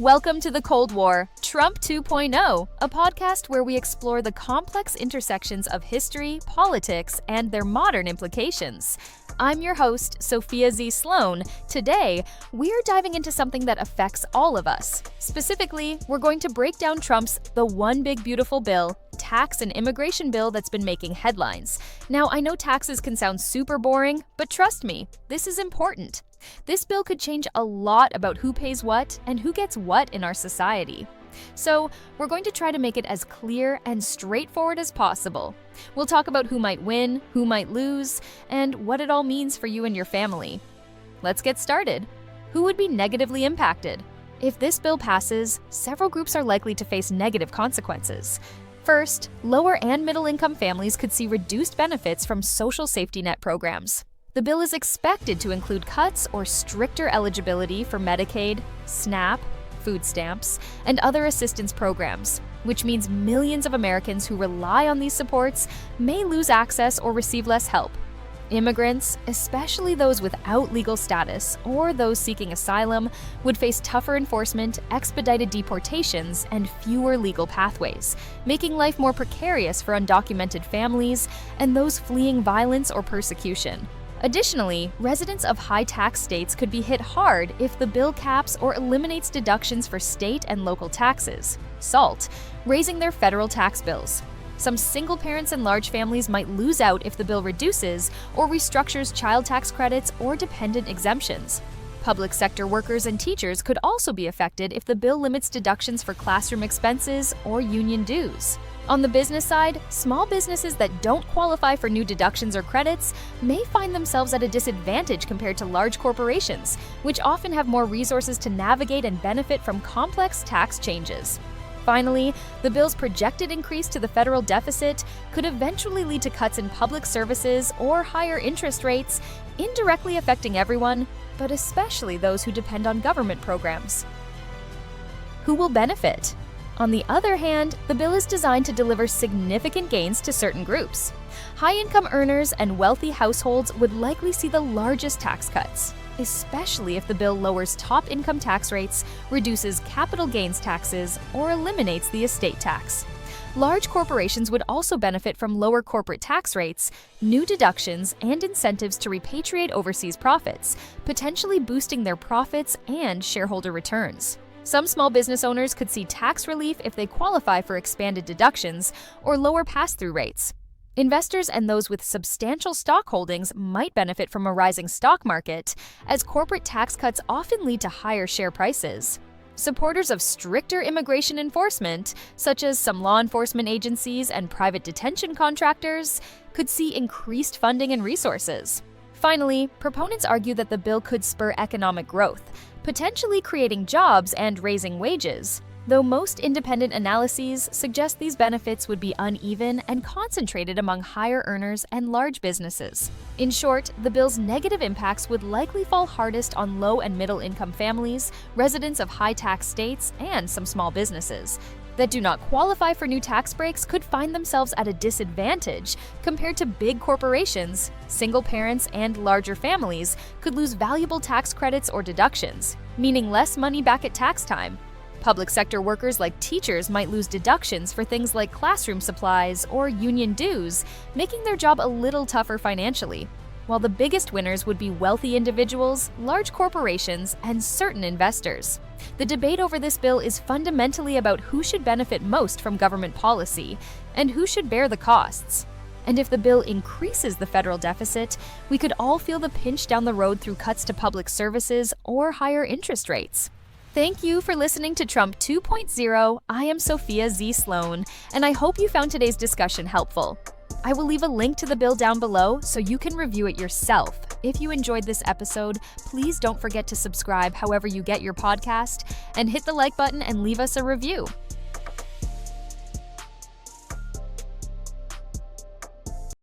Welcome to the Cold War, Trump 2.0, a podcast where we explore the complex intersections of history, politics, and their modern implications. I'm your host, Sophia Z. Sloan. Today, we're diving into something that affects all of us. Specifically, we're going to break down Trump's The One Big Beautiful Bill, tax and immigration bill that's been making headlines. Now, I know taxes can sound super boring, but trust me, this is important. This bill could change a lot about who pays what and who gets what in our society. So, we're going to try to make it as clear and straightforward as possible. We'll talk about who might win, who might lose, and what it all means for you and your family. Let's get started. Who would be negatively impacted? If this bill passes, several groups are likely to face negative consequences. First, lower and middle-income families could see reduced benefits from social safety net programs. The bill is expected to include cuts or stricter eligibility for Medicaid, SNAP, food stamps, and other assistance programs, which means millions of Americans who rely on these supports may lose access or receive less help. Immigrants, especially those without legal status or those seeking asylum, would face tougher enforcement, expedited deportations, and fewer legal pathways, making life more precarious for undocumented families and those fleeing violence or persecution. Additionally, residents of high-tax states could be hit hard if the bill caps or eliminates deductions for state and local taxes, SALT, raising their federal tax bills. Some single parents and large families might lose out if the bill reduces or restructures child tax credits or dependent exemptions. Public sector workers and teachers could also be affected if the bill limits deductions for classroom expenses or union dues. On the business side, small businesses that don't qualify for new deductions or credits may find themselves at a disadvantage compared to large corporations, which often have more resources to navigate and benefit from complex tax changes. Finally, the bill's projected increase to the federal deficit could eventually lead to cuts in public services or higher interest rates, indirectly affecting everyone, but especially those who depend on government programs. Who will benefit? On the other hand, the bill is designed to deliver significant gains to certain groups. High-income earners and wealthy households would likely see the largest tax cuts, especially if the bill lowers top income tax rates, reduces capital gains taxes, or eliminates the estate tax. Large corporations would also benefit from lower corporate tax rates, new deductions, and incentives to repatriate overseas profits, potentially boosting their profits and shareholder returns. Some small business owners could see tax relief if they qualify for expanded deductions or lower pass-through rates. Investors and those with substantial stock holdings might benefit from a rising stock market, as corporate tax cuts often lead to higher share prices. Supporters of stricter immigration enforcement, such as some law enforcement agencies and private detention contractors, could see increased funding and resources. Finally, proponents argue that the bill could spur economic growth, potentially creating jobs and raising wages, though most independent analyses suggest these benefits would be uneven and concentrated among higher earners and large businesses. In short, the bill's negative impacts would likely fall hardest on low and middle-income families, residents of high-tax states, and some small businesses that do not qualify for new tax breaks could find themselves at a disadvantage compared to big corporations. Single parents and larger families could lose valuable tax credits or deductions, meaning less money back at tax time. Public sector workers like teachers might lose deductions for things like classroom supplies or union dues, making their job a little tougher financially. While the biggest winners would be wealthy individuals, large corporations, and certain investors. The debate over this bill is fundamentally about who should benefit most from government policy and who should bear the costs. And if the bill increases the federal deficit, we could all feel the pinch down the road through cuts to public services or higher interest rates. Thank you for listening to Trump 2.0. I am Sophia Z. Sloan, and I hope you found today's discussion helpful. I will leave a link to the bill down below so you can review it yourself. If you enjoyed this episode, please don't forget to subscribe however you get your podcast and hit the like button and leave us a review.